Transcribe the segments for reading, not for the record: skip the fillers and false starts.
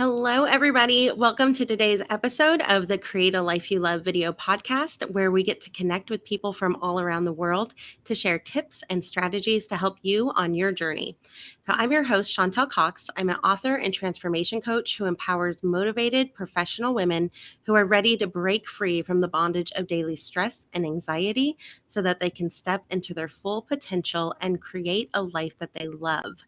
Hello, everybody. Welcome to today's episode of the Create a Life You Love video podcast, where we get to connect with people from all around the world to share tips and strategies to help you on your journey. So I'm your host, Chantel Cox. I'm an author and transformation coach who empowers motivated professional women who are ready to break free from the bondage of daily stress and anxiety so that they can step into their full potential and create a life that they love.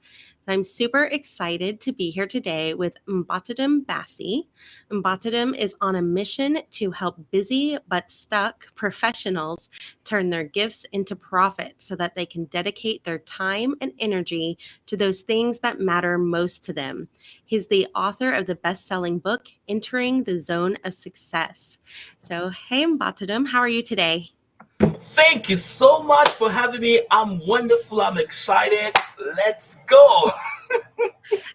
I'm super excited to be here today with Mbiotidem Bassey. Mbiotidem is on a mission to help busy but stuck professionals turn their gifts into profit so that they can dedicate their time and energy to those things that matter most to them. He's the author of the best-selling book, Entering the Zone of Success. So, hey, Mbiotidem, how are you today? Thank you so much for having me. I'm wonderful. I'm excited. Let's go.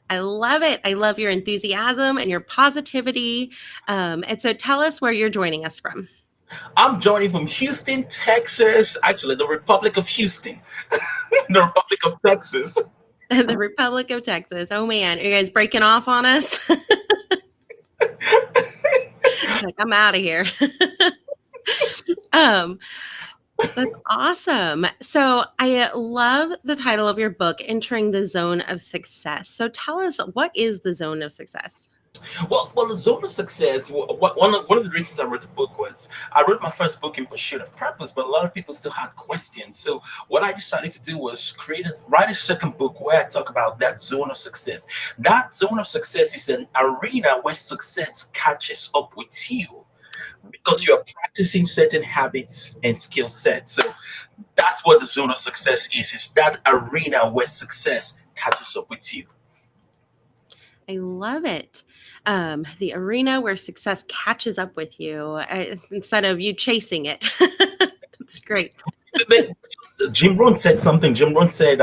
I love it. I love your enthusiasm and your positivity. And so tell us where you're joining us from. I'm joining from Houston, Texas. Actually, the Republic of Houston, the Republic of Texas. The Republic of Texas. Oh, man. Are you guys breaking off on us? Like, I'm out of here. That's awesome. So I love the title of your book, Entering the Zone of Success. So tell us, what is the zone of success? Well, the zone of success. One of the reasons I wrote the book was I wrote my first book in pursuit of purpose, but a lot of people still had questions. So what I decided to do was write a second book where I talk about that zone of success. That zone of success is an arena where success catches up with you because you are practicing certain habits and skill sets. So that's what the zone of success is. It's that arena where success catches up with you. I love it. The arena where success catches up with you instead of you chasing it. That's great. Jim Rohn said something. Jim Rohn said,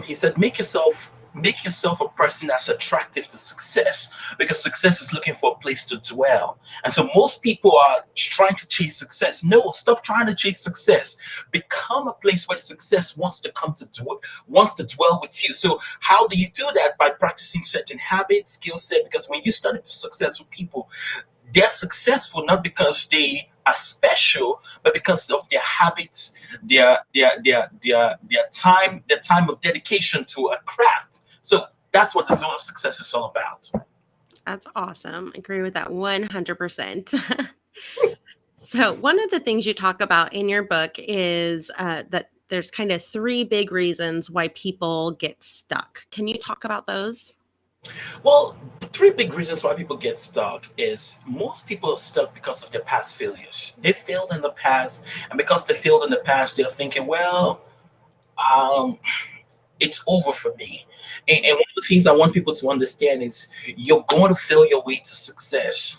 he said, make yourself a person that's attractive to success because success is looking for a place to dwell. And so most people are trying to chase success. No, stop trying to chase success. Become a place where success wants to dwell with you. So how do you do that? By practicing certain habits, skill set. Because when you study successful people, they're successful not because they are special, but because of their habits, their time of dedication to a craft. So that's what the zone of success is all about. That's awesome. I agree with that 100%. So, one of the things you talk about in your book is that there's kind of three big reasons why people get stuck. Can you talk about those? Well, the three big reasons why people get stuck is most people are stuck because of their past failures. They failed in the past, and because they failed in the past, they're thinking, well, um, it's over for me. And one of the things I want people to understand is you're going to fail your way to success.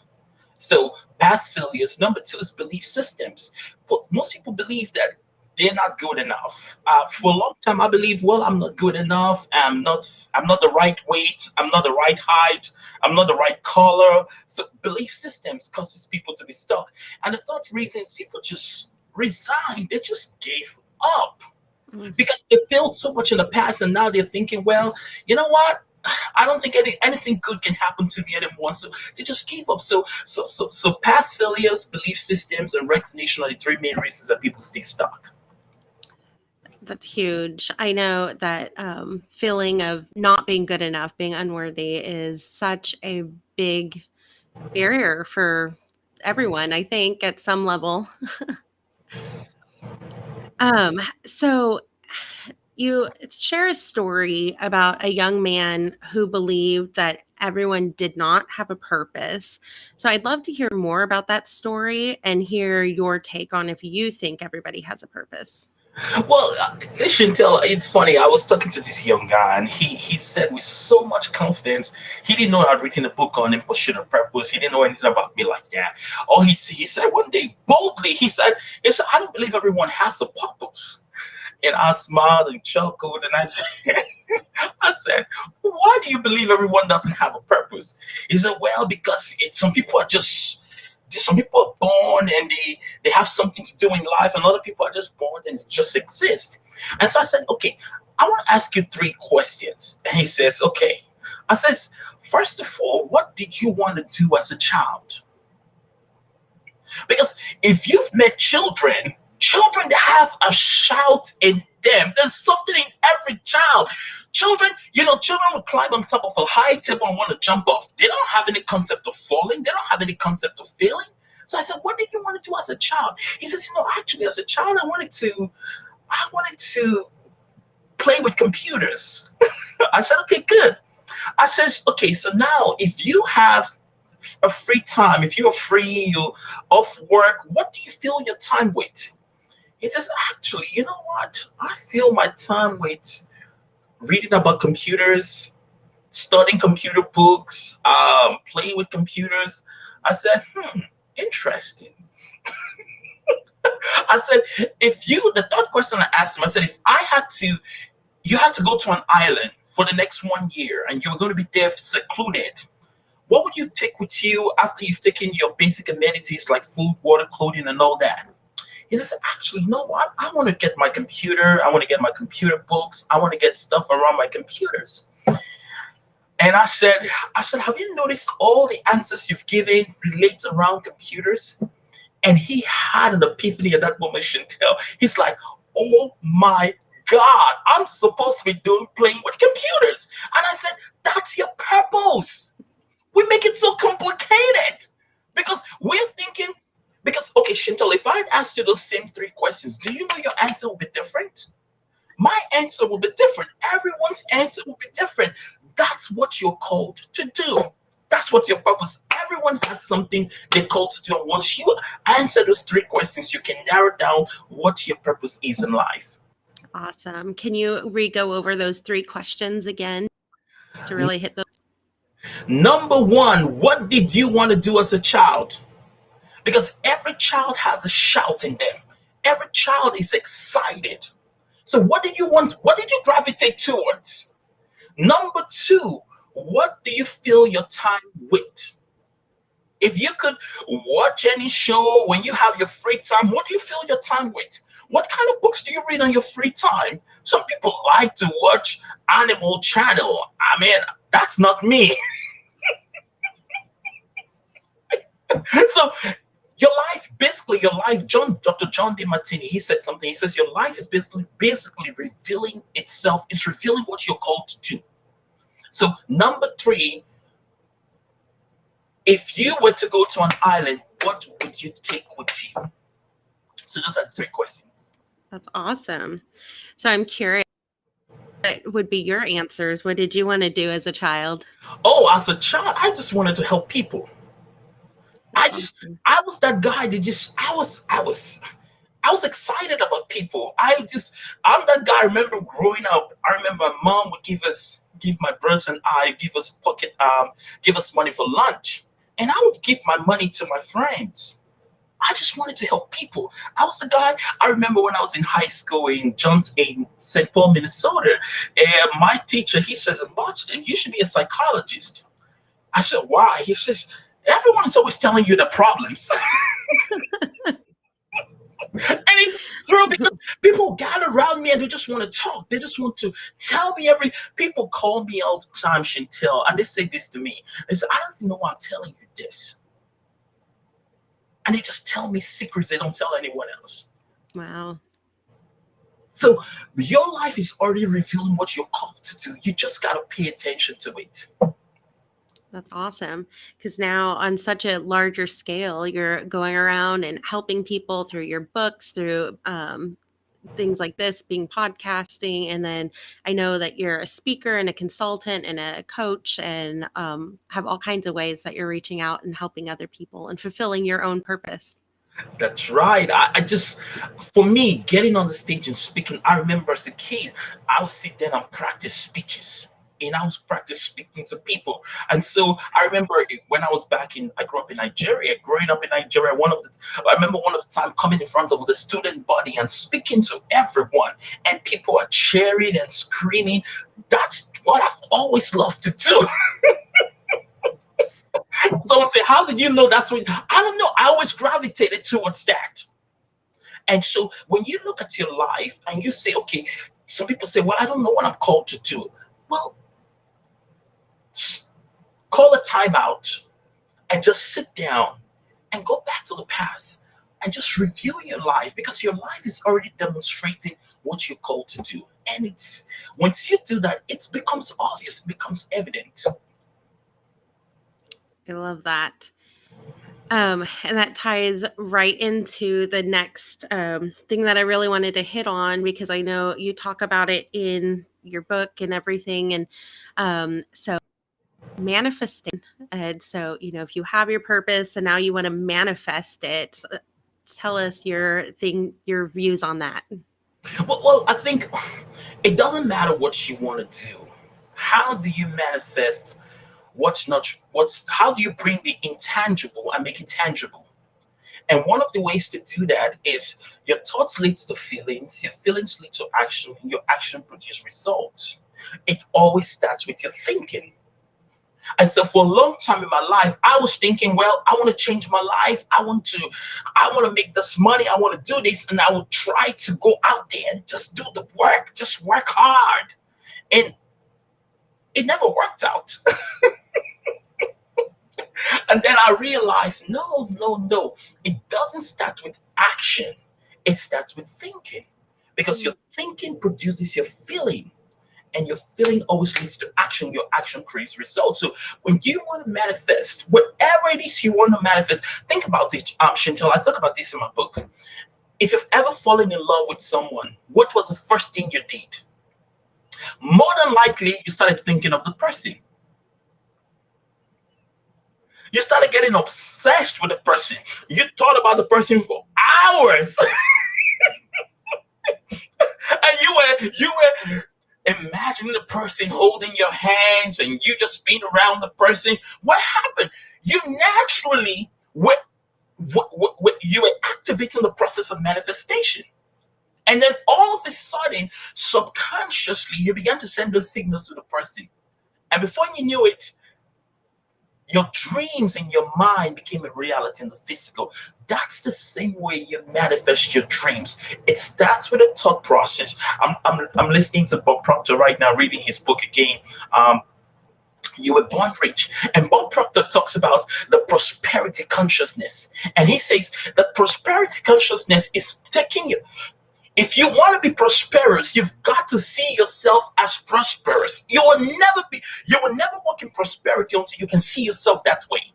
So past failures. Number two is belief systems. But most people believe that they're not good enough. For a long time, I believe, well, I'm not good enough. I'm not the right weight. I'm not the right height. I'm not the right color. So belief systems causes people to be stuck. And the third reason is people just resign. They just gave up Mm. because they failed so much in the past, and now they're thinking, well, you know what? I don't think anything good can happen to me anymore. So they just gave up. So past failures, belief systems, and resignation are the three main reasons that people stay stuck. That's huge. I know that feeling of not being good enough, being unworthy, is such a big barrier for everyone, I think, at some level. So you share a story about a young man who believed that everyone did not have a purpose. So I'd love to hear more about that story and hear your take on if you think everybody has a purpose. Well, Chantel, it's funny. I was talking to this young guy, and he said with so much confidence, he didn't know I'd written a book on In Pursuit of Purpose. He didn't know anything about me like that. All he said one day boldly, he said, I don't believe everyone has a purpose. And I smiled and chuckled, and I said, why do you believe everyone doesn't have a purpose? He said, well, because some people are born and they have something to do in life, and other people are just born and just exist. And so I said, okay, I want to ask you three questions. And he says, okay, I says, first of all, what did you want to do as a child? Because if you've met children, children have a shout in them. There's something in every child. Children, children will climb on top of a high table and want to jump off. They don't have any concept of falling. They don't have any concept of failing. So I said, what did you want to do as a child? He says, actually, as a child, I wanted to play with computers. I said, okay, good. I says, okay, so now if you have a free time, if you're free, you're off work, what do you fill your time with? He says, actually, you know what? I fill my time with reading about computers, studying computer books, playing with computers. I said, interesting. I said, the third question I asked him, I said, if I had to, you had to go to an island for the next 1 year and you were going to be there secluded, what would you take with you after you've taken your basic amenities like food, water, clothing, and all that? He says, actually, you know what? I want to get my computer. I want to get my computer books. I want to get stuff around my computers. And I said, have you noticed all the answers you've given relate around computers? And he had an epiphany at that moment, Chantel. He's like, oh my God, I'm supposed to be doing playing with computers. And I said, that's your purpose. We make it so complicated because we're thinking, because, okay, Chantal, if I'd asked you those same three questions, do you know your answer will be different? My answer will be different. Everyone's answer will be different. That's what you're called to do. That's what's your purpose. Everyone has something they're called to do. And once you answer those three questions, you can narrow down what your purpose is in life. Awesome. Can you re-go over those three questions again to really hit those? Number one, what did you want to do as a child? Because every child has a shout in them. Every child is excited. So what did you want? What did you gravitate towards? Number two, what do you fill your time with? If you could watch any show when you have your free time, what do you fill your time with? What kind of books do you read on your free time? Some people like to watch Animal Channel. I mean, that's not me. So your life, Dr. John D. Martini, he said something. He says your life is basically revealing itself. It's revealing what you're called to do. So number three, if you were to go to an island, what would you take with you? So those are the three questions. That's awesome. So I'm curious, what would be your answers? What did you want to do as a child? Oh, as a child, I just wanted to help people. I That's just awesome. I was that guy that just I was excited about people. I'm that guy. I remember growing up. I remember my mom would give my brothers and I give us money for lunch, and I would give my money to my friends. I just wanted to help people. I was the guy. I remember when I was in high school in St. Paul, Minnesota, and my teacher he says, "Mbiotidem, you should be a psychologist." I said, "Why?" He says, "Everyone is always telling you the problems." And it's true because people gather around me and they just want to talk. They just want to tell me people call me all the time, Chantel, and they say this to me. They say, I don't even know why I'm telling you this. And they just tell me secrets they don't tell anyone else. Wow. So your life is already revealing what you're called to do. You just gotta pay attention to it. That's awesome. Because now, on such a larger scale, you're going around and helping people through your books, through things like this, being podcasting. And then I know that you're a speaker and a consultant and a coach and have all kinds of ways that you're reaching out and helping other people and fulfilling your own purpose. That's right. For me, getting on the stage and speaking, I remember as a kid, I would sit there and practice speeches. And I was practice speaking to people. And so I remember when I grew up in Nigeria, growing up in Nigeria, I remember one of the time coming in front of the student body and speaking to everyone. And people are cheering and screaming. That's what I've always loved to do. Someone say, how did you know that's what? I don't know. I always gravitated towards that. And so when you look at your life and you say, okay, some people say, well, I don't know what I'm called to do. Well, Call a timeout and just sit down and go back to the past and just review your life, because your life is already demonstrating what you're called to do. And it's once you do that, it becomes obvious, it becomes evident. I love that. And that ties right into the next thing that I really wanted to hit on, because I know you talk about it in your book and everything. And so manifesting. And so, if you have your purpose and now you want to manifest it, tell us your views on that. Well, I think it doesn't matter what you want to do. How do you manifest what's not what's how do you bring the intangible and make it tangible? And one of the ways to do that is your thoughts leads to feelings, your feelings lead to action, and your action produces results. It always starts with your thinking. And so for a long time in my life, I was thinking, well, I want to change my life. I want to make this money. I want to do this. And I will try to go out there and just do the work, just work hard. And it never worked out. And then I realized, no, no, no. It doesn't start with action. It starts with thinking. Because your thinking produces your feeling, and your feeling always leads to action. Your action creates results. So when you want to manifest whatever it is you want to manifest, think about it. Chantal, I talk about this in my book. If you've ever fallen in love with someone, what was the first thing you did? More than likely, you started thinking of the person. You started getting obsessed with the person. You thought about the person for hours. And you were imagining the person holding your hands and you just being around the person. What happened? You naturally you were activating the process of manifestation. And then all of a sudden, subconsciously, you began to send those signals to the person. And before you knew it, your dreams in your mind became a reality in the physical. That's the same way you manifest your dreams. It starts with a thought process. I'm listening to Bob Proctor right now, reading his book again. Um, you were born rich. And Bob Proctor talks about the prosperity consciousness. And he says that prosperity consciousness is taking you. If you want to be prosperous, you've got to see yourself as prosperous. You will never walk in prosperity until you can see yourself that way.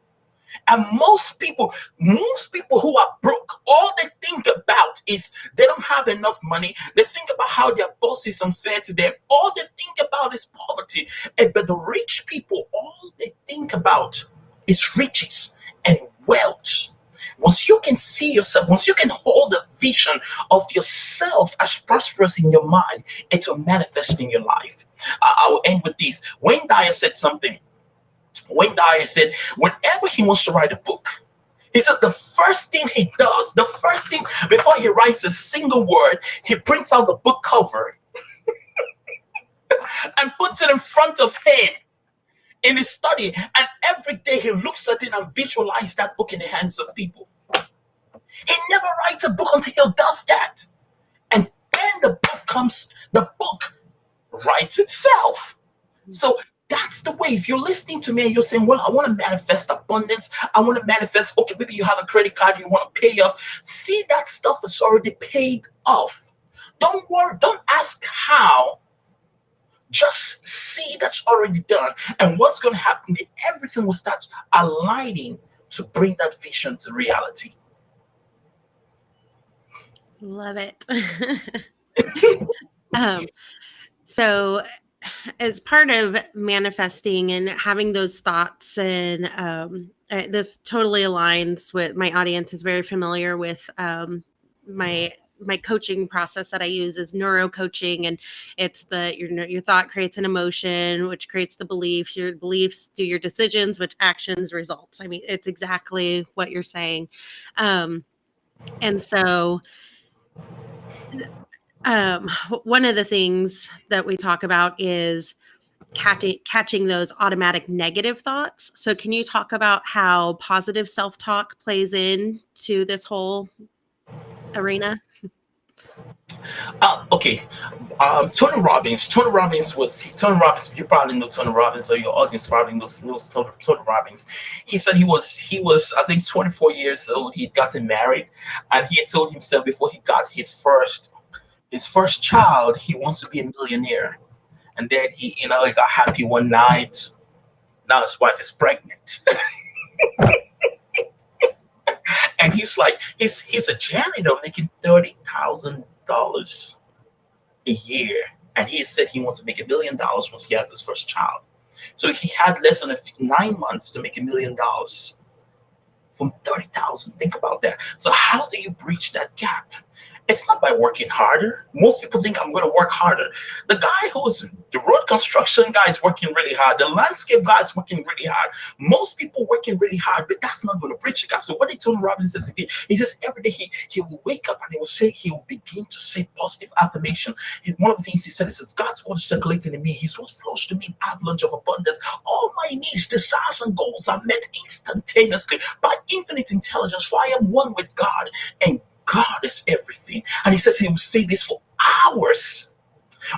And most people who are broke, all they think about is they don't have enough money. They think about how their boss is unfair to them. All they think about is poverty. But the rich people, all they think about is riches and wealth. Once you can see yourself, once you can hold a vision of yourself as prosperous in your mind, it will manifest in your life. I will end with this. Wayne Dyer said, whenever he wants to write a book, he says the first thing he does, the first thing before he writes a single word, he prints out the book cover and puts it in front of him in his study. And every day he looks at it and visualizes that book in the hands of people. He never writes a book until he does that. And then the book writes itself. So that's the way. If you're listening to me and you're saying, well, I want to manifest abundance, I want to manifest, okay, maybe you have a credit card you want to pay off. See, that stuff is already paid off. Don't worry, don't ask how. Just see that's already done. And what's going to happen? Everything will start aligning to bring that vision to reality. Love it. um, so as part of manifesting and having those thoughts, and this totally aligns with my audience is very familiar with my coaching process that I use is neuro coaching, and it's your thought creates an emotion, which creates the beliefs. Your beliefs do your decisions, which actions results. I mean, it's exactly what you're saying. And so one of the things that we talk about is catching those automatic negative thoughts. So can you talk about how positive self-talk plays into this whole arena? Okay. Tony Robbins. Tony Robbins. You probably know Tony Robbins, or your audience probably knows Tony Robbins. He said he was I think 24 years old. He'd gotten married, and he had told himself before he got his first child, he wants to be a millionaire. And then he got happy one night. Now his wife is pregnant, and he's like, he's a janitor making $30,000 a year, and he said he wants to make $1 million once he has his first child. So he had less than 9 months to make $1 million from 30,000. Think about that. So how do you breach that gap? It's not by working harder. Most people think I'm going to work harder. The road construction guy is working really hard. The landscape guy is working really hard. Most people working really hard, but that's not going to breach the gap. So what did Tony Robbins says he says every day he will wake up and he will begin to say positive affirmation. One of the things he said is, God's word is circulating in me. His word flows to me in avalanche of abundance. All my needs, desires, and goals are met instantaneously by infinite intelligence. For I am one with God, and God is everything. And he says he will say this for hours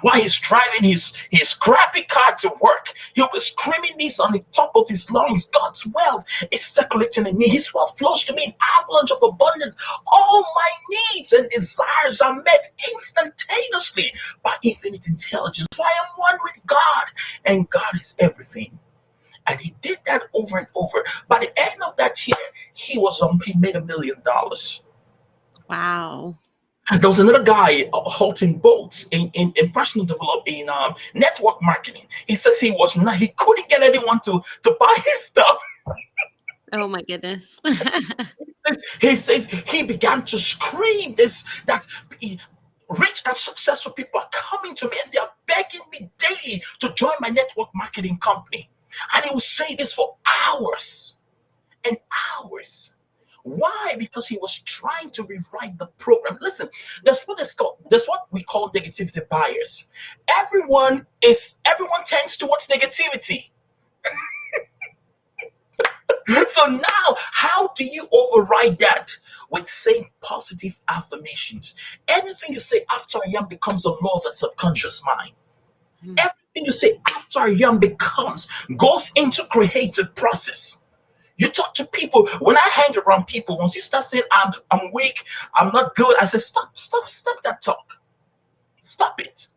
while he's driving his crappy car to work. He'll be screaming this on the top of his lungs. God's wealth is circulating in me. His wealth flows to me in avalanche of abundance. All my needs and desires are met instantaneously by infinite intelligence. For I am one with God, and God is everything. And he did that over and over. By the end of that year, he made $1 million. Wow. There was another guy halting boats in personal development in network marketing. He says he couldn't get anyone to buy his stuff. Oh my goodness. He says he began to scream this that rich and successful people are coming to me and they are begging me daily to join my network marketing company. And he will say this for hours and hours. Why? Because he was trying to rewrite the program. Listen, that's what we call negativity bias. Everyone tends towards negativity. So now, how do you override that? With saying positive affirmations. Anything you say after a young becomes a law of the subconscious mind. Everything you say after a young goes into creative process. You talk to people. When I hang around people, once you start saying I'm weak, I'm not good, I say stop that talk. Stop it.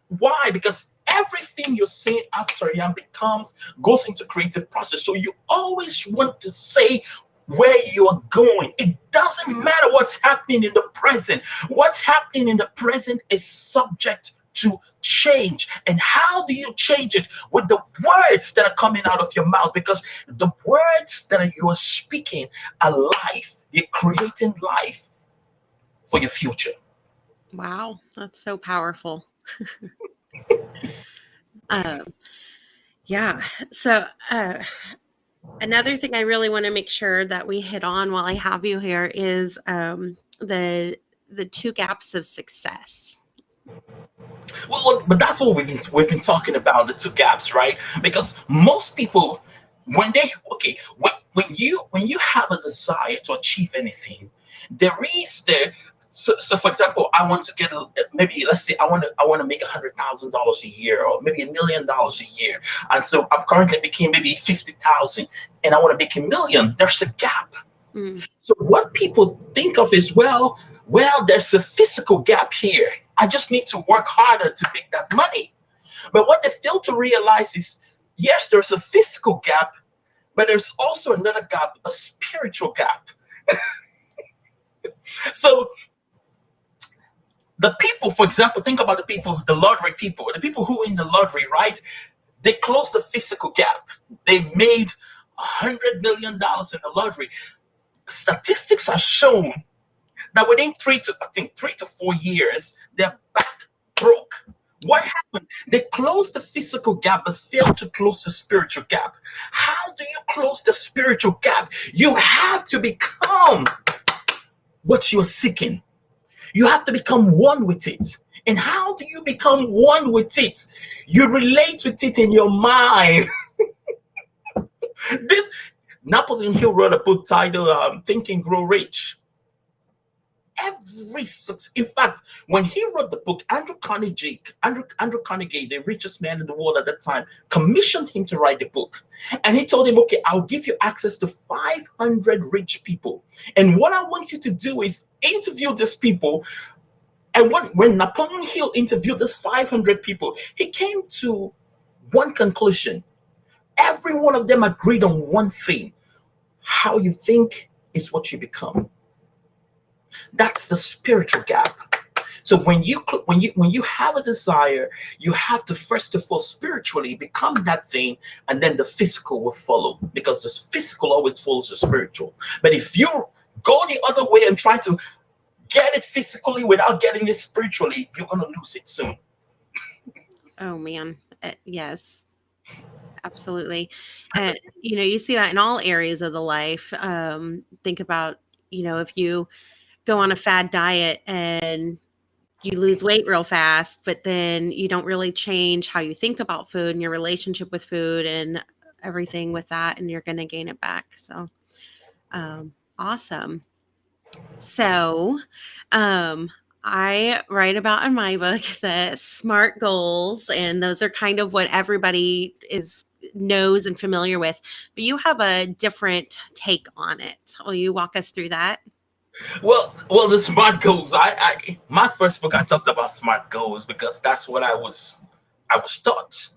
Why? Because everything you're saying after a young goes into creative process. So you always want to say where you are going. It doesn't matter what's happening in the present. What's happening in the present is subject to change. And how do you change it? With the words that are coming out of your mouth, because the words that you are speaking are life. You're creating life for your future. Wow, that's so powerful. Um, yeah. So, another thing I really want to make sure that we hit on while I have you here is the two gaps of success. Well, but that's what we've been talking about, the two gaps, right? Because most people, when they okay, when you have a desire to achieve anything, there is the so for example, I want to maybe let's say I want to make $100,000 a year, or maybe $1 million a year, and so I'm currently making maybe 50,000, and I want to make $1 million. There's a gap. Mm. So what people think of is, well, there's a physical gap here. I just need to work harder to make that money. But what they fail to realize is, yes, there's a physical gap, but there's also another gap, a spiritual gap. So the people, for example, think about the lottery people, the people who win the lottery, right? They closed the physical gap. They made $100 million in the lottery. Statistics are shown that within 3 to 4 years, they're back broke. What happened? They closed the physical gap but failed to close the spiritual gap. How do you close the spiritual gap? You have to become what you're seeking. You have to become one with it. And how do you become one with it? You relate with it in your mind. This Napoleon Hill wrote a book titled Think and Grow Rich. In fact, when he wrote the book, Andrew Carnegie, the richest man in the world at that time, commissioned him to write the book. And he told him, okay, I'll give you access to 500 rich people. And what I want you to do is interview these people. And when Napoleon Hill interviewed these 500 people, he came to one conclusion. Every one of them agreed on one thing: how you think is what you become. That's the spiritual gap. So when you have a desire, you have to first of all spiritually become that thing, and then the physical will follow, because the physical always follows the spiritual. But if you go the other way and try to get it physically without getting it spiritually, you're gonna lose it soon. Oh man, yes, absolutely. And you see that in all areas of the life. Think about, if you go on a fad diet and you lose weight real fast, but then you don't really change how you think about food and your relationship with food and everything with that, and you're going to gain it back. So, awesome. So, I write about in my book the SMART goals, and those are kind of what everybody is knows and familiar with. But you have a different take on it. Will you walk us through that? Well, the smart goals. My first book, I talked about smart goals because that's what I was taught.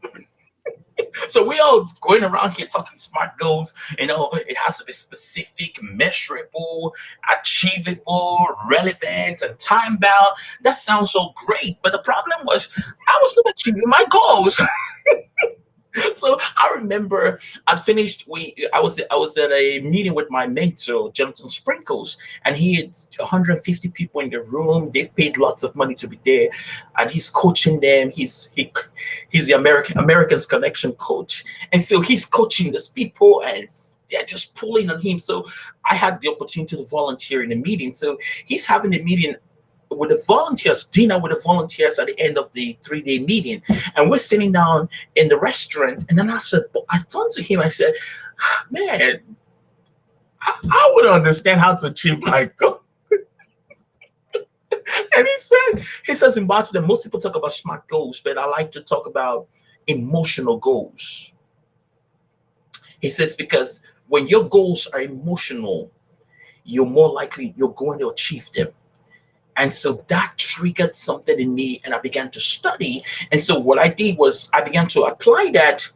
So we all going around here talking smart goals. It has to be specific, measurable, achievable, relevant, and time bound. That sounds so great, but the problem was I was not achieving my goals. So I remember I was at a meeting with my mentor, Jonathan Sprinkles, and he had 150 people in the room. They've paid lots of money to be there, and he's coaching them. He's the Americans Connection coach, and so he's coaching these people, and they're just pulling on him. So I had the opportunity to volunteer in the meeting. So he's having a meeting with the volunteers, dinner with the volunteers at the end of the 3 day meeting. And we're sitting down in the restaurant. And then I turned to him, I said, man, I would understand how to achieve my goal. And he says in Mbiotidem, most people talk about smart goals, but I like to talk about emotional goals. He says, because when your goals are emotional, you're more likely you're going to achieve them. And so that triggered something in me, and I began to study. And so what I did was I began to apply that,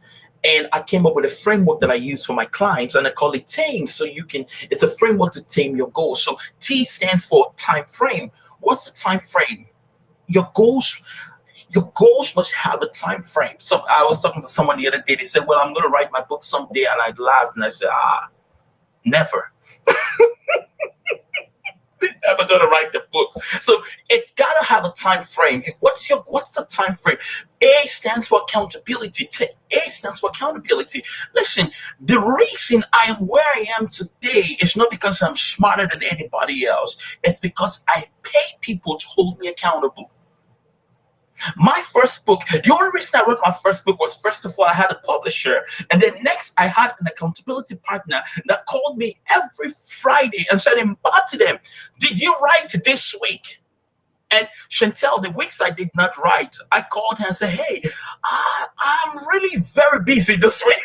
and I came up with a framework that I use for my clients, and I call it TAME. It's a framework to tame your goals. So T stands for time frame. What's the time frame? Your goals, your goals must have a time frame. So I was talking to someone the other day. They said, "Well, I'm going to write my book someday," and I laughed and I said, never. Ever gonna write the book. So it gotta have a time frame. What's the time frame? A stands for accountability. A stands for accountability. Listen, the reason I am where I am today is not because I'm smarter than anybody else. It's because I pay people to hold me accountable. My first book, the only reason I wrote my first book was, first of all, I had a publisher. And then next, I had an accountability partner that called me every Friday and said, "Mbiotidem, did you write this week?" And Chantel, the weeks I did not write, I called her and said, "Hey, I'm really very busy this week."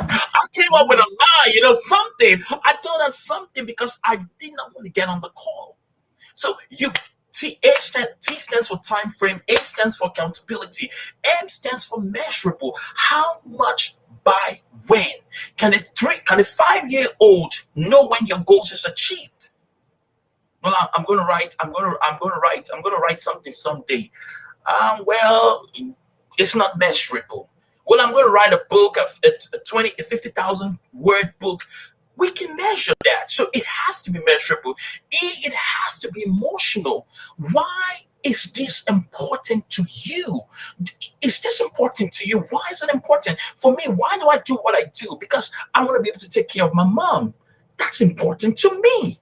I came up with a lie, something. I told her something because I did not want to get on the call. So T stands for time frame, A stands for accountability, M stands for measurable. How much by when? Can a 5 year old know when your goals is achieved? Well, I'm gonna write, I'm gonna write something someday. Well, it's not measurable. Well, I'm going to write a book, a 20, a 50,000 word book. We can measure that. So it has to be measurable. It has to be emotional. Why is this important to you? Is this important to you? Why is it important? For me, why do I do what I do? Because I want to be able to take care of my mom. That's important to me.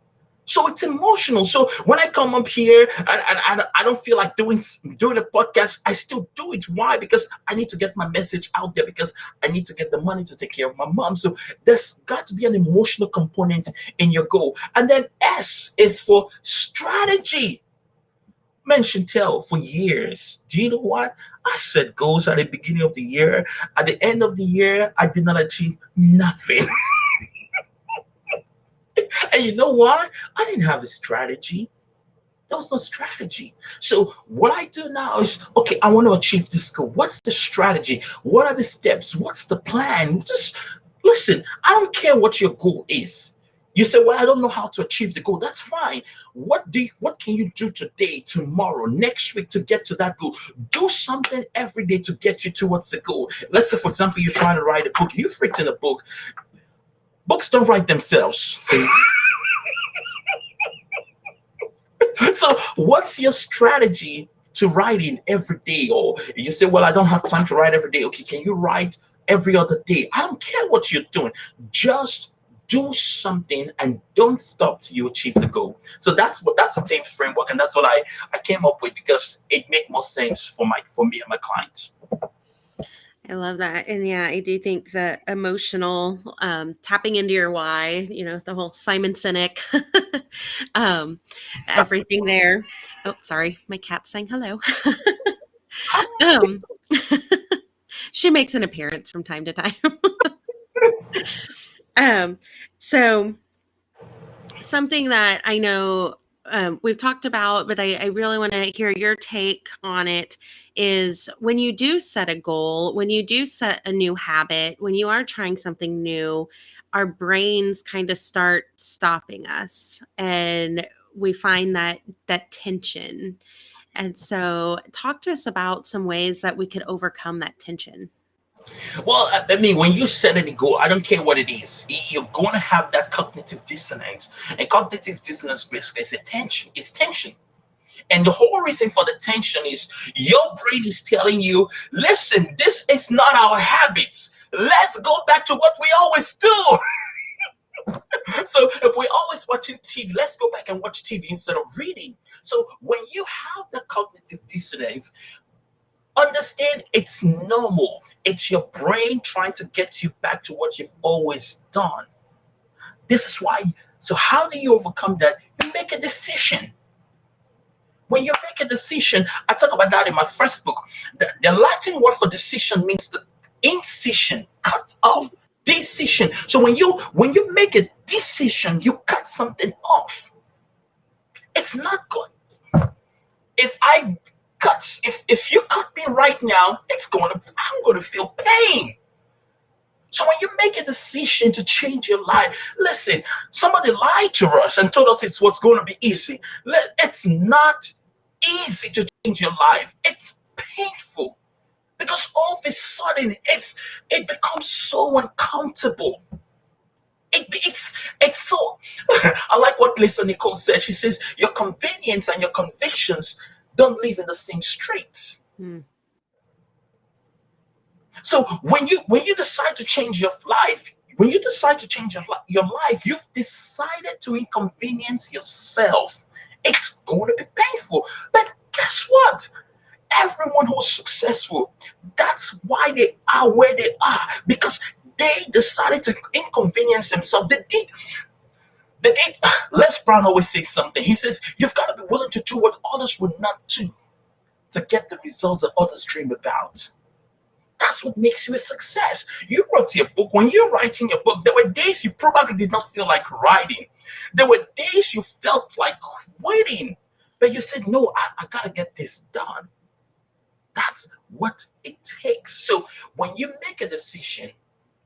So it's emotional. So when I come up here and I don't feel like doing the podcast, I still do it. Why? Because I need to get my message out there, because I need to get the money to take care of my mom. So there's got to be an emotional component in your goal. And then S is for strategy. Mention tell for years. Do you know what? I set goals at the beginning of the year. At the end of the year, I did not achieve nothing. And you know why? I didn't have a strategy. There was no strategy. So what I do now is, okay, I want to achieve this goal. What's the strategy? What are the steps? What's the plan? Just listen. I don't care what your goal is. You say, well, I don't know how to achieve the goal. That's fine. What can you do today, tomorrow, next week to get to that goal? Do something every day to get you towards the goal. Let's say, for example, you're trying to write a book. You've written a book. Books don't write themselves. So, what's your strategy to writing every day? Or you say, well, I don't have time to write every day. Okay, can you write every other day? I don't care what you're doing. Just do something and don't stop till you achieve the goal. So that's the same framework, and that's what I came up with because it made more sense for me and my clients. I love that. And yeah, I do think that emotional tapping into your why, the whole Simon Sinek, um, everything there. Oh, sorry. My cat's saying hello. um, she makes an appearance from time to time. um, so, something that I know we've talked about, but I really want to hear your take on it is when you do set a goal, when you do set a new habit, when you are trying something new, our brains kind of start stopping us and we find that tension. And so talk to us about some ways that we could overcome that tension. Well, I mean, when you set any goal, I don't care what it is, you're going to have that cognitive dissonance. And cognitive dissonance basically is a tension. It's tension. And the whole reason for the tension is your brain is telling you, listen, this is not our habits. Let's go back to what we always do. So if we're always watching TV, let's go back and watch TV instead of reading. So when you have the cognitive dissonance, understand it's normal. It's your brain trying to get you back to what you've always done. This is why. So how do you overcome that? You make a decision. When you make a decision, I talk about that in my first book. The Latin word for decision means the incision, cut off, decision. So when you make a decision, you cut something off. It's not good. If I if you cut me right now, I'm gonna feel pain. So when you make a decision to change your life, listen, somebody lied to us and told us it's what's going to be easy. It's not easy to change your life. It's painful because all of a sudden it becomes so uncomfortable. It's so. I like what Lisa Nicole said. She says your convenience and your convictions don't live in the same street. Hmm. So when you decide to change your life, when you decide to change your life, you've decided to inconvenience yourself. It's going to be painful, but guess what? Everyone who's successful, that's why they are where they are because they decided to inconvenience themselves. They did. Les Brown always says something. He says you've got to be willing to do what others would not do to get the results that others dream about. That's what makes you a success. You wrote your book. When you're writing your book, there were days you probably did not feel like writing. There were days you felt like quitting. But you said, no, I got to get this done. That's what it takes. So when you make a decision,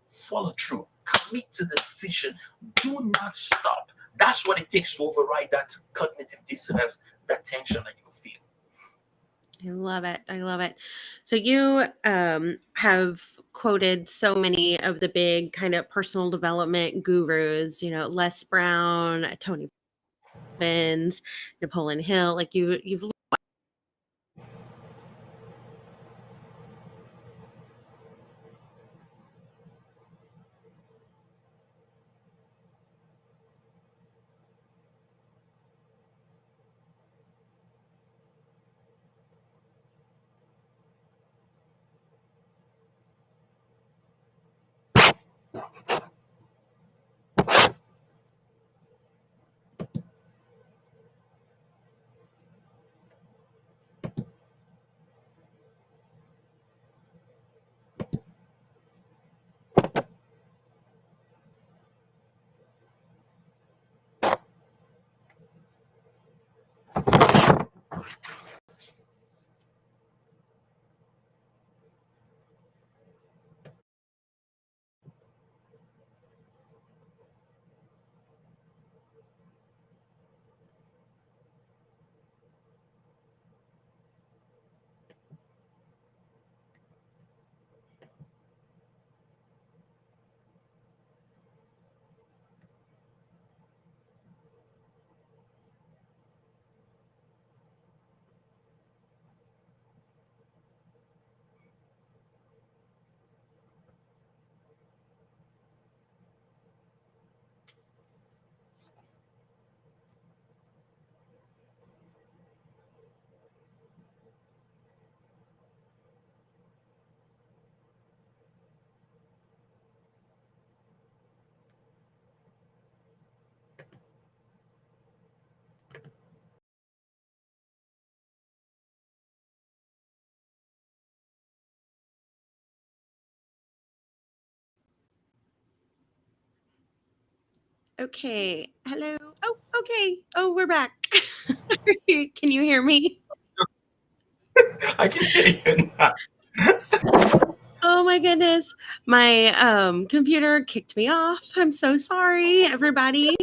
follow through. Commit to the decision. Do not stop. That's what it takes to override that cognitive dissonance, that tension that you feel. I love it. I love it. So you have quoted so many of the big kind of personal development gurus, Les Brown, Tony Robbins, Napoleon Hill. Like you've Okay. Hello. Oh, okay. Oh, we're back. Can you hear me? I can hear you now. Oh my goodness. My computer kicked me off. I'm so sorry, everybody.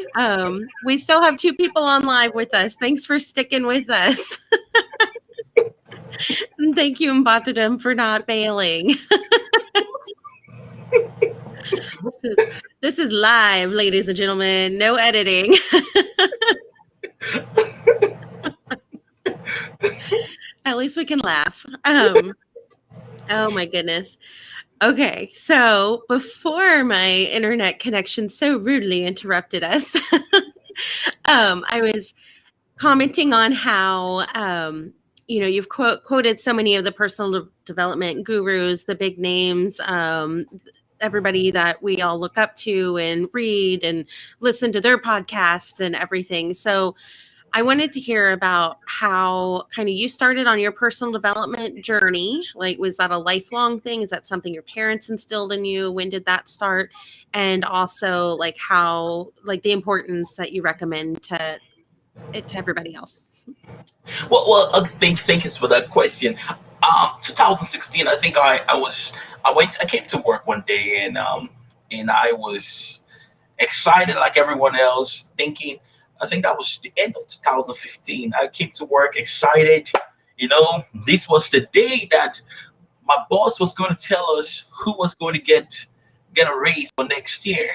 We still have two people on live with us. Thanks for sticking with us. And thank you, Mbiotidem, for not bailing. This is live, ladies and gentlemen. No editing. At least we can laugh. Oh my goodness. Okay, so before my internet connection so rudely interrupted us, I was commenting on how you've quoted so many of the personal development gurus, the big names, everybody that we all look up to and read and listen to their podcasts and everything. So I wanted to hear about how kind of you started on your personal development journey. Like, was that a lifelong thing? Is that something your parents instilled in you? When did that start? And also, like, how, like, the importance that you recommend to everybody else. Thank you for that question. 2016, I think I came to work one day and I was excited like everyone else, thinking, I think that was the end of 2015. I came to work excited. This was the day that my boss was going to tell us who was going to get a raise for next year.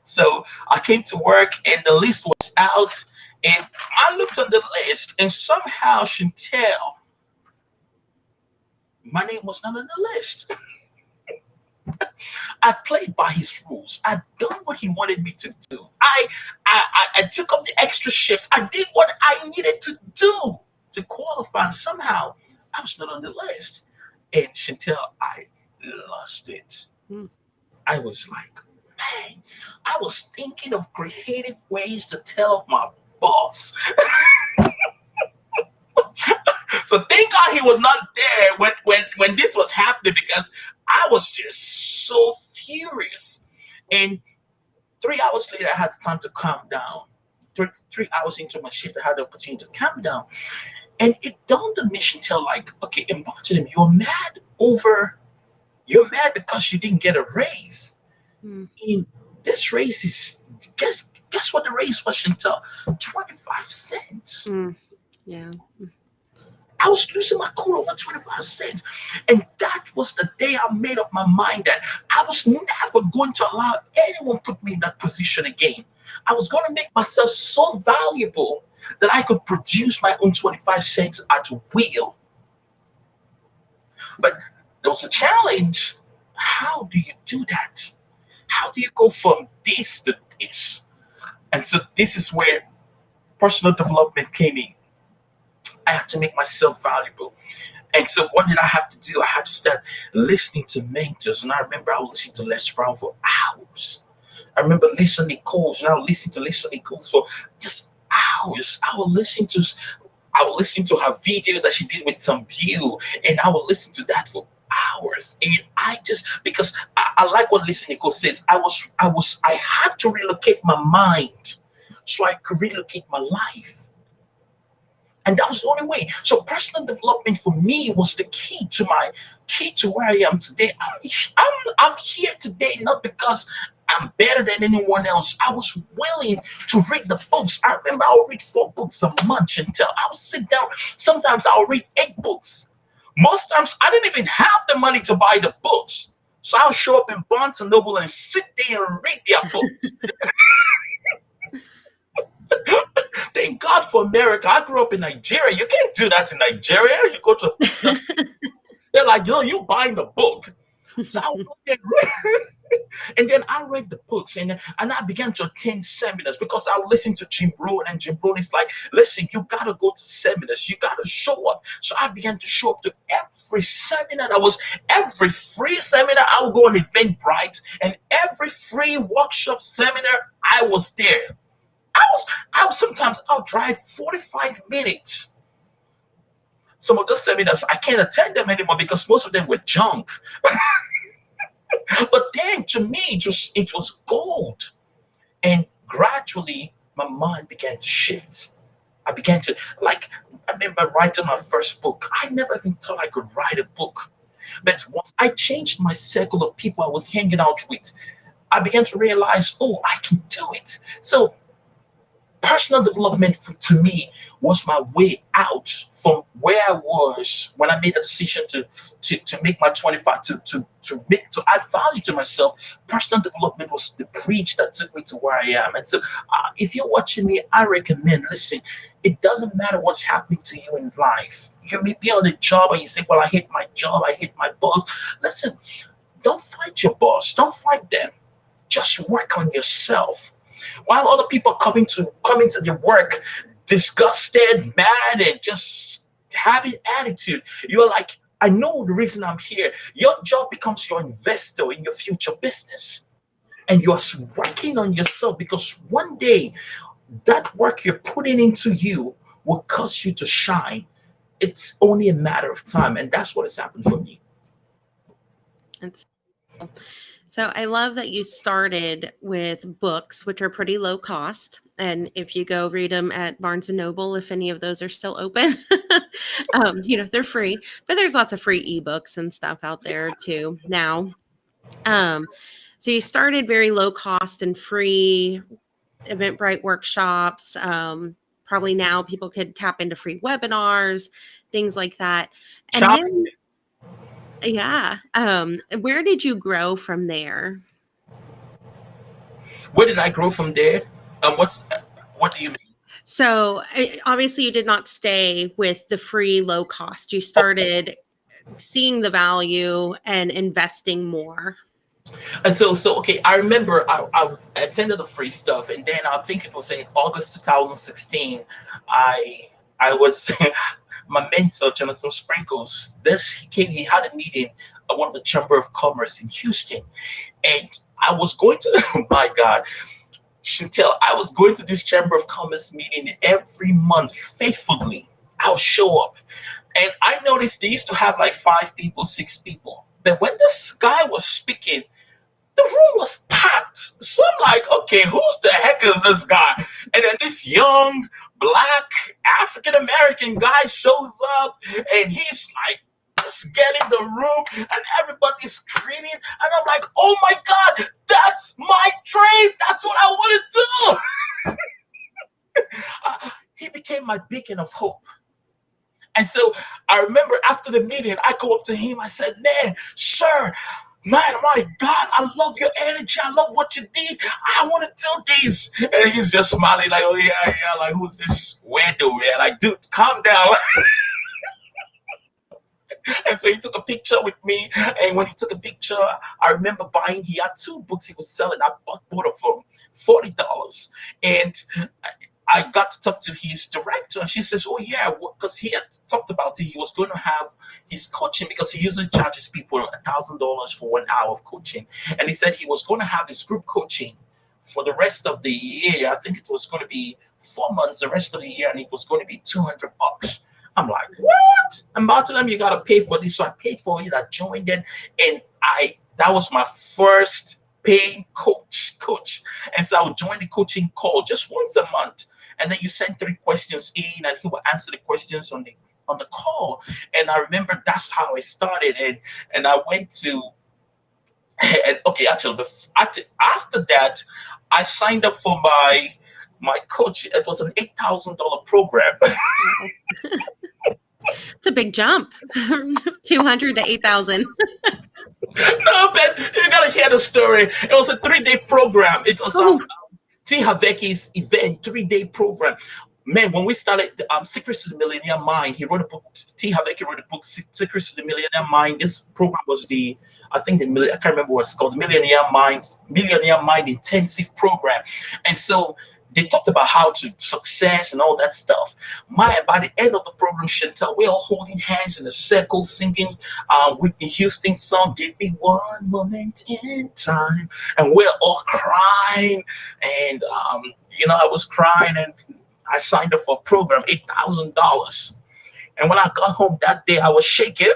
So I came to work and the list was out, and I looked on the list and somehow Chantel, my name was not on the list. I played by his rules. I done what he wanted me to do. I took up the extra shifts. I did what I needed to do to qualify. And somehow I was not on the list. And Chantel, I lost it. Hmm. I was like, man, I was thinking of creative ways to tell my boss. So thank God he was not there when this was happening, because I was just so furious. And 3 hours later, I had the time to calm down. Three hours into my shift, I had the opportunity to calm down. And it dawned on me, Chantel, like, okay, in Mbiotidem, you're mad because you didn't get a raise. Hmm. And this raise is, guess what the raise was, Chantel? 25 cents. Hmm. Yeah. I was losing my cool over 25 cents. And that was the day I made up my mind that I was never going to allow anyone put me in that position again. I was going to make myself so valuable that I could produce my own 25 cents at will. But there was a challenge. How do you do that? How do you go from this to this? And so this is where personal development came in. I had to make myself valuable. And so what did I have to do? I had to start listening to mentors. And I remember I would listen to Les Brown for hours. I remember listening to Coles, and I would listen to Lisa Nichols for just hours. I would listen to her video that she did with Tom Bew, and I would listen to that for hours. And I just, because I like what Lisa Nichols says, I had to relocate my mind so I could relocate my life. And that was the only way. So personal development for me was the key to where I am today. I'm here today not because I'm better than anyone else. I was willing to read the books. I remember I would read 4 books a month until I would sit down. Sometimes I'll read 8 books. Most times I didn't even have the money to buy the books. So I'll show up in Barnes and Noble and sit there and read their books. Thank God for America. I grew up in Nigeria. You can't do that in Nigeria. You go to a bookstore, they're like, yo, you buying the book. So I went there, and then I read the books, and I began to attend seminars because I listened to Jim Rohn, and Jim Rohn is like, listen, you gotta go to seminars, you gotta show up. So I began to show up to every seminar that was, every free seminar. I would go on Eventbrite, and every free workshop seminar, I was there. I was sometimes I'll drive 45 minutes. Some of those seminars I can't attend them anymore because most of them were junk. But then to me it was gold. And gradually my mind began to shift. I began to, like, I remember writing my first book. I never even thought I could write a book. But once I changed my circle of people I was hanging out with, I began to realize, oh, I can do it. So personal development to me was my way out from where I was when I made a decision to make my 25 to add value to myself. Personal development was the bridge that took me to where I am. And so if you're watching me, I recommend, listen, it doesn't matter what's happening to you in life. You may be on a job and you say, well, I hate my job, I hate my boss. Listen, don't fight your boss, don't fight them, just work on yourself. While other people coming to their work disgusted, mad, and just having attitude, you're like, I know the reason I'm here. Your job becomes your investor in your future business. And you're working on yourself because one day that work you're putting into you will cause you to shine. It's only a matter of time. And that's what has happened for me. It's So I love that you started with books, which are pretty low cost. And if you go read them at Barnes and Noble, if any of those are still open, they're free. But there's lots of free ebooks and stuff out there too now. Um, so you started very low cost and free Eventbrite workshops. Probably now people could tap into free webinars, things like that. And Shopping. then, yeah, where did you grow from there? Where did I grow from there? What do you mean? So obviously, you did not stay with the free low cost. You started seeing the value and investing more. And so okay, I remember I attended the free stuff, and then I think it was in August 2016. I was my mentor Jonathan Sprinkles. He had a meeting at one of the Chamber of Commerce in Houston, and I was going to my God, Chantel, I was going to this Chamber of Commerce meeting every month faithfully. I'll show up. And I noticed they used to have like 5 people, 6 people. But when this guy was speaking, the room was packed. So I'm like, okay, who's the heck is this guy? And then this young, black, African American guy shows up and he's like, just get in the room and everybody's screaming. And I'm like, oh my God, that's my dream. That's what I want to do. He became my beacon of hope. And so I remember after the meeting, I go up to him. I said, man, sir, man, my God, I love your energy. I love what you did. I want to do this. And he's just smiling like, oh, yeah, yeah. Like, who's this weirdo, man? Like, dude, calm down. And so he took a picture with me. And when he took a picture, I remember buying, he had 2 books he was selling. I bought both of them, $40. And I got to talk to his director, and she says, "Oh yeah, because he had talked about it. He was going to have his coaching because he usually charges people $1,000 for 1 hour of coaching, and he said he was going to have his group coaching for the rest of the year. I think it was going to be 4 months, the rest of the year, and it was going to be $200." I'm like, what? And Mbiotidem, you gotta pay for this, so I paid for it. I joined it, and that was my first paying coach, and so I would join the coaching call just once a month, and then you send 3 questions in, and he will answer the questions on the call. And I remember that's how I started, and I went to and okay, actually, after that, I signed up for my coach. It was an $8,000 program. It's a big jump, 200 to 8,000. No, but you gotta hear the story. It was a 3-day program. It was Oh, T. Haveki's event, 3-day program. Man, when we started Secrets to the Millionaire Mind, he wrote a book. T. Haveki wrote a book, Secrets to the Millionaire Mind. This program was I can't remember what it's called, Millionaire Mind Intensive Program. And so they talked about how to success and all that stuff. By the end of the program, Chantel, we're all holding hands in a circle, singing Whitney Houston song, "Give Me One Moment in Time," and we're all crying. And I was crying, and I signed up for a program, $8,000. And when I got home that day, I was shaking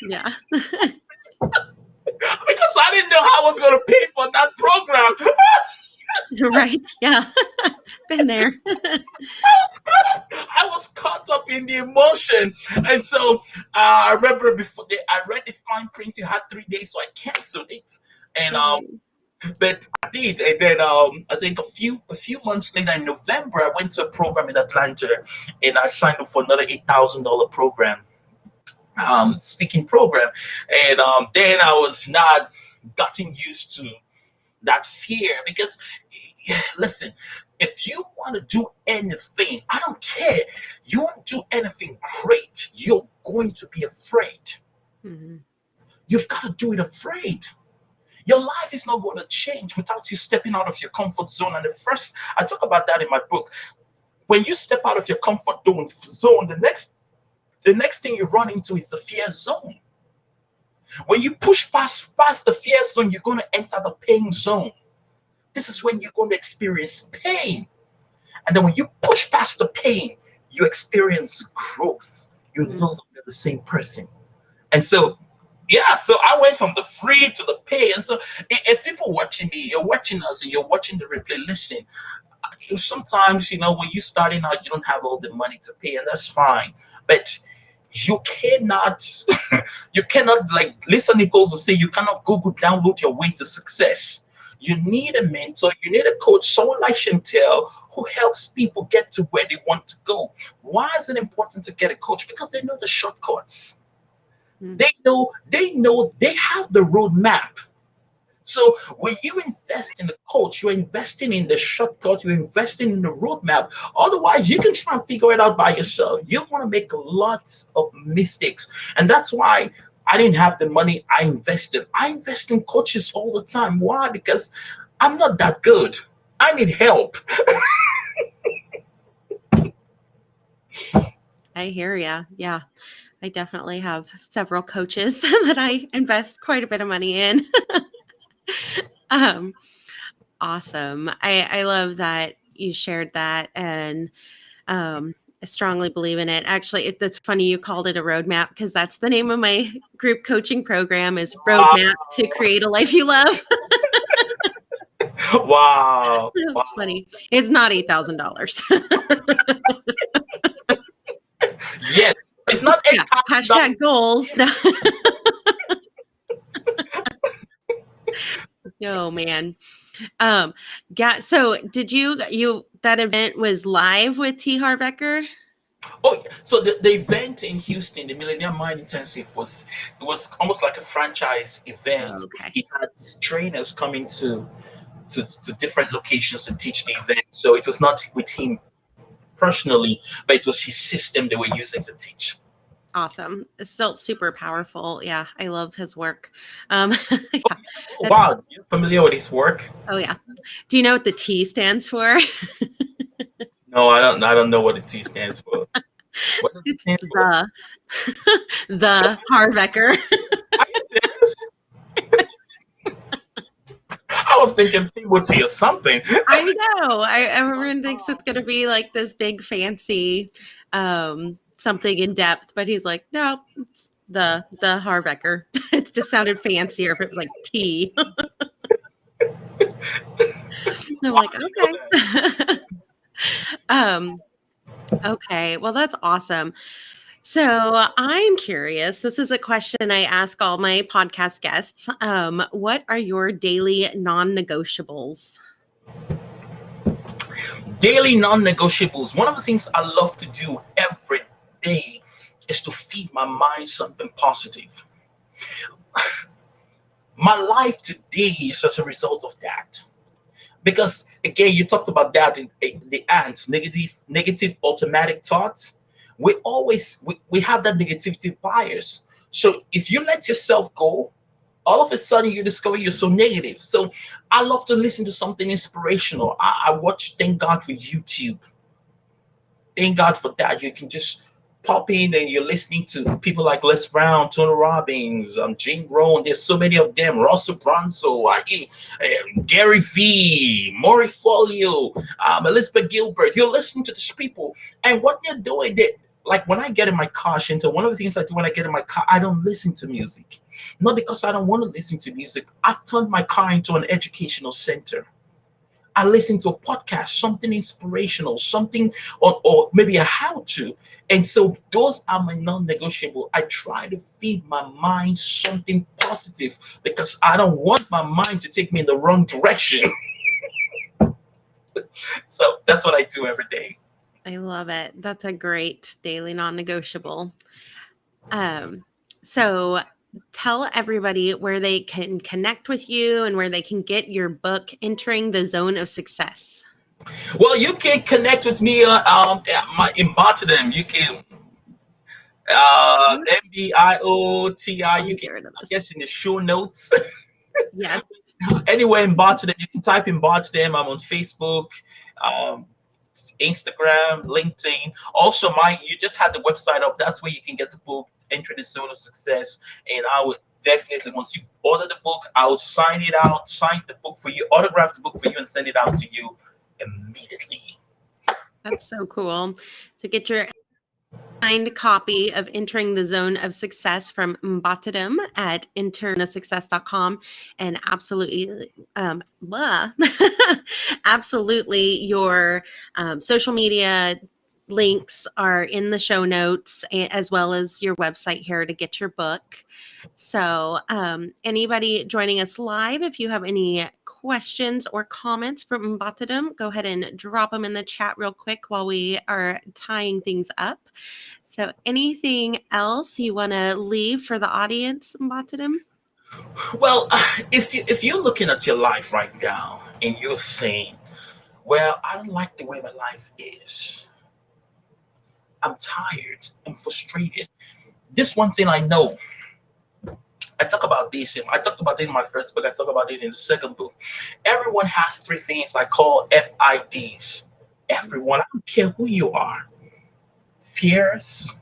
yeah. because I didn't know how I was going to pay for that program. Right. Yeah. Been there. I was caught up in the emotion, and so I remember I read the fine print. You had 3 days, so I canceled it, and Oh, but I did, and then I think a few months later in November, I went to a program in Atlanta, and I signed up for another $8,000 program, speaking program, and then I was not gotten used to that fear because listen, if you want to do anything, I don't care, you want to do anything great, you're going to be afraid. mhm. You've got to do it afraid. Your life is not going to change without you stepping out of your comfort zone. And the first, I talk about that in my book. When you step out of your comfort zone, the next thing you run into is the fear zone. When you push past the fear zone, you're going to enter the pain zone. This is when you're going to experience pain. And then when you push past the pain, you experience growth. You're no Mm. longer the same person. And so, yeah, so I went from the free to the pay. And so, if people watching me, you're watching us, and you're watching the replay, listen, sometimes, when you're starting out, you don't have all the money to pay, and that's fine. But you cannot, you cannot, like Lisa Nichols would say, you cannot Google download your way to success. You need a mentor, you need a coach, someone like Chantel who helps people get to where they want to go. Why is it important to get a coach? Because they know the shortcuts. Mm. They know they have the roadmap. So when you invest in the coach, you're investing in the shortcut, you're investing in the roadmap. Otherwise, you can try and figure it out by yourself. You're going to make lots of mistakes. And that's why I didn't have the money I invested. I invest in coaches all the time. Why? Because I'm not that good. I need help. I hear ya. Yeah. I definitely have several coaches that I invest quite a bit of money in. um, awesome. I love that you shared that, and I strongly believe in it. Actually, that's funny you called it a roadmap, because that's the name of my group coaching program, is Roadmap to Create a Life You Love. Wow. That's funny. It's not $8,000. Yes. It's not Yeah. $8,000. Hashtag goals. No, man. Um, yeah. So did you that event was live with T. Harvecker? Oh, so the event in Houston, the Millennium Mind Intensive, it was almost like a franchise event. Okay. He had his trainers coming to different locations to teach the event. So it was not with him personally, but it was his system they were using to teach. Awesome. It's still super powerful. Yeah, I love his work. Oh, Yeah. oh wow, you're familiar with his work? Oh yeah. Do you know what the T stands for? No, I don't. I don't know what the T stands for. What does it It's stand for? the Harvecker. Are you serious? I was thinking Timothy or something. I know. Everyone thinks it's gonna be like this big fancy something in depth, but he's like, no, it's the Harvecker. It just sounded fancier if it was like tea. I'm Wow, like, I didn't know that. okay. um, okay, well, that's awesome. So I'm curious. This is a question I ask all my podcast guests. What are your daily non-negotiables? Daily non-negotiables. One of the things I love to do every day is to feed my mind something positive. My life today is as a result of that. Because again, you talked about that in the ants, negative automatic thoughts. We have that negativity bias. So if you let yourself go, all of a sudden you discover you're so negative. So I love to listen to something inspirational. I watch, thank God for YouTube. Thank God for that. You can just pop in and you're listening to people like Les Brown, Tony Robbins, Jim Rohn. There's so many of them. Russell Brunson, Gary V, Maury Folio, Elizabeth Gilbert. You're listening to these people, and what they're doing, like when I get in my car, Shinta, one of the things I do when I get in my car, I don't listen to music. Not because I don't want to listen to music. I've turned my car into an educational center. I listen to a podcast, something inspirational, something, or maybe a how to. And so those are my non negotiable. I try to feed my mind something positive because I don't want my mind to take me in the wrong direction. So that's what I do every day. I love it. That's a great daily non-negotiable. Um, so tell everybody where they can connect with you and where they can get your book, Entering the Zone of Success. Well, you can connect with me at my Mbiotidem. You can Mhm. Mbioti. Let You me can, get rid of I this. guess, in the show notes. Yes. Anywhere in Mbiotidem, you can type in Mbiotidem. I'm on Facebook, um, Instagram, LinkedIn. Also, my you just had the website up. That's where you can get the book, Enter the Zone of Success. And I would definitely, once you order the book, I will sign it out, sign the book for you, autograph the book for you, and send it out to you immediately. That's so cool. So get your signed copy of Entering the Zone of Success from Mbatidem at enterzoneofsuccess.com, and absolutely blah. Absolutely your social media links are in the show notes, as well as your website here to get your book. So anybody joining us live, if you have any questions or comments from Mbatidem, go ahead and drop them in the chat real quick while we are tying things up. So, anything else you want to leave for the audience, Mbatidem? Well, if you're looking at your life right now and you're saying, "Well, I don't like the way my life is. I'm tired. I'm frustrated." This one thing I know. I talk about this. I talked about it in my first book. I talk about it in the second book. Everyone has three things I call FIDs. Everyone, I don't care who you are. Fears,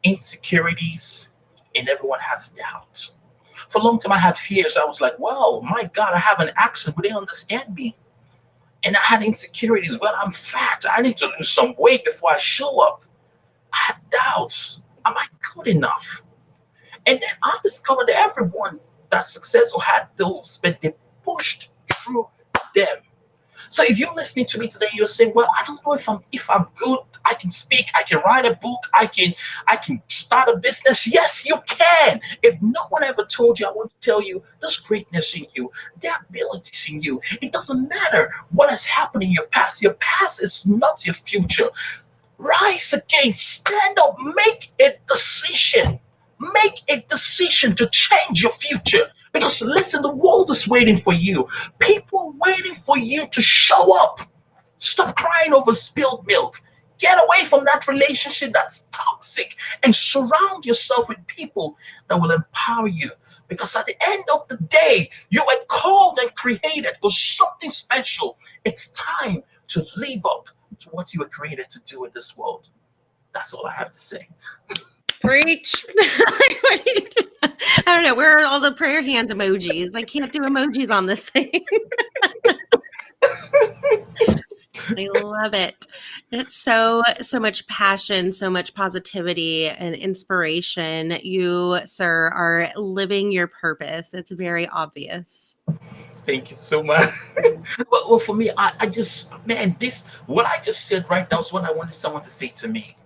insecurities, and everyone has doubt. For a long time, I had fears. I was like, "Well, my God, I have an accent, but they understand me." And I had insecurities. Well, I'm fat. I need to lose some weight before I show up. I had doubts. Am I good enough? And then I discovered that everyone that's successful had those, but they pushed through them. So if you're listening to me today, you're saying, "Well, I don't know if I'm good. I can speak. I can write a book. I can start a business." Yes, you can. If no one ever told you, I want to tell you, there's greatness in you. There are abilities in you. It doesn't matter what has happened in your past. Your past is not your future. Rise again, stand up, make a decision. Make a decision to change your future. Because listen, the world is waiting for you. People waiting for you to show up. Stop crying over spilled milk. Get away from that relationship that's toxic and surround yourself with people that will empower you. Because at the end of the day, you were called and created for something special. It's time to live up to what you were created to do in this world. That's all I have to say. Preach. I don't know. Where are all the prayer hands emojis? I can't do emojis on this thing. I love it. It's so much passion, so much positivity and inspiration. You, sir, are living your purpose. It's very obvious. Thank you so much. Well, for me, I just, man, this, what I just said right now is what I wanted someone to say to me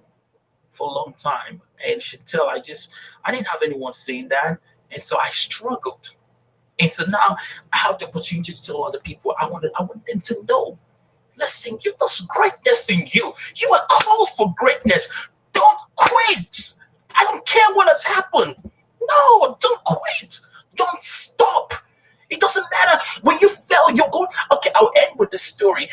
for a long time. And Chantel, I didn't have anyone saying that. And so I struggled. And so now I have the opportunity to tell other people, I want them to know. Listen, there's greatness in you. You are called for greatness. Don't quit. I don't care what has happened. No, don't quit. Don't stop. It doesn't matter when you fail. You're going. Okay, I'll end with this story.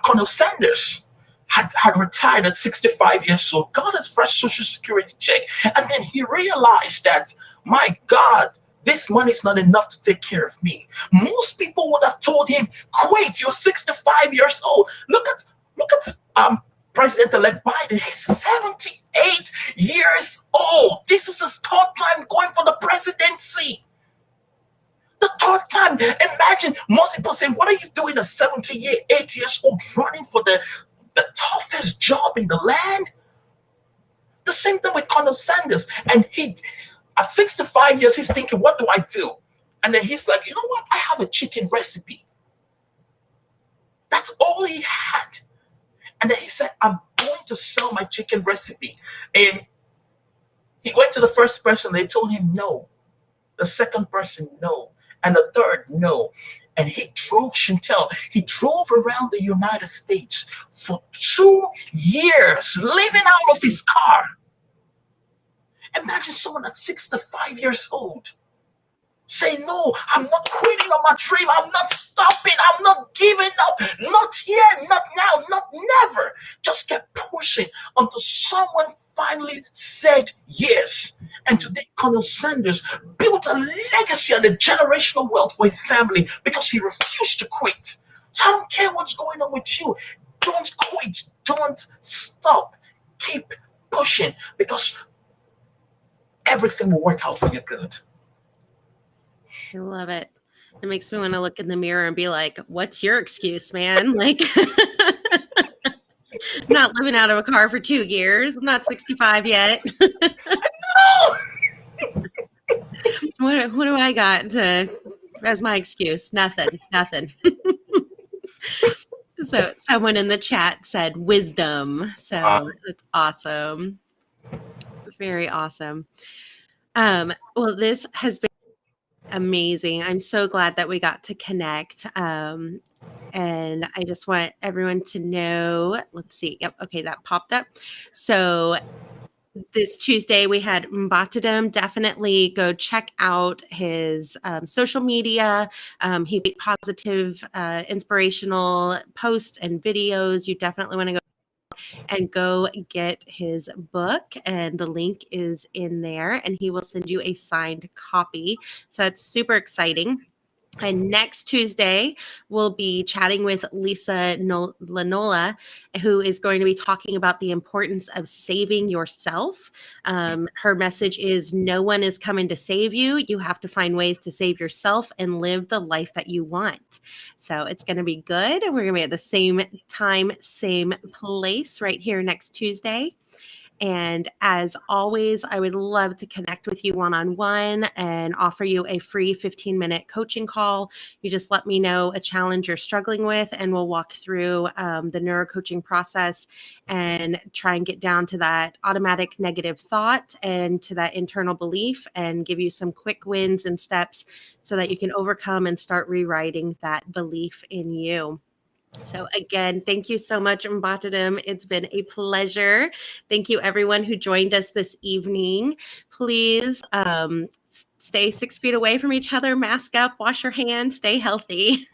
Colonel Sanders had retired at 65 years old, got his first Social Security check, and then he realized that, my God, this money is not enough to take care of me. Most people would have told him, "Quit, you're 65 years old." Look at President-elect Biden. He's 78 years old. This is his third time going for the presidency. The third time. Imagine most people saying, "What are you doing at 78 years old running for the toughest job in the land?" The same thing with Colonel Sanders. And he, at 65 years, he's thinking, "What do I do?" And then he's like, "You know what? I have a chicken recipe. That's all he had. And then he said, I'm going to sell my chicken recipe. And he went to the first person, they told him no. The second person, no. And the third, no. And he drove Chantel. He drove around the United States for 2 years, living out of his car. Imagine someone at 65 years old say, no, I'm not quitting on my dream. I'm not stopping. I'm not giving up. Not here, not now, not never. Just kept pushing until someone finally said yes. And today, Colonel Sanders built a legacy and a generational wealth for his family because he refused to quit. So I don't care what's going on with you. Don't quit. Don't stop. Keep pushing because everything will work out for your good. I love it. It makes me want to look in the mirror and be like, what's your excuse, man? Like, not living out of a car for 2 years. I'm not 65 yet. What do I got as my excuse? Nothing. So someone in the chat said wisdom. So that's awesome. Very awesome. Well, this has been amazing. I'm so glad that we got to connect. And I just want everyone to know, let's see. Yep. Okay. That popped up. So this Tuesday we had Mbiotidem. Definitely go check out his social media. He made positive, inspirational posts and videos. You definitely want to go get his book, and the link is in there, and he will send you a signed copy. So that's super exciting. And next Tuesday, we'll be chatting with Lisa Lanola, who is going to be talking about the importance of saving yourself. Her message is no one is coming to save you. You have to find ways to save yourself and live the life that you want. So it's going to be good. And we're going to be at the same time, same place right here next Tuesday. And as always, I would love to connect with you one-on-one and offer you a free 15-minute coaching call. You just let me know a challenge you're struggling with, and we'll walk through the neurocoaching process and try and get down to that automatic negative thought and to that internal belief and give you some quick wins and steps so that you can overcome and start rewriting that belief in you. So again, thank you so much, Mbiotidem. It's been a pleasure. Thank you, everyone who joined us this evening. Please stay 6 feet away from each other, mask up, wash your hands, stay healthy.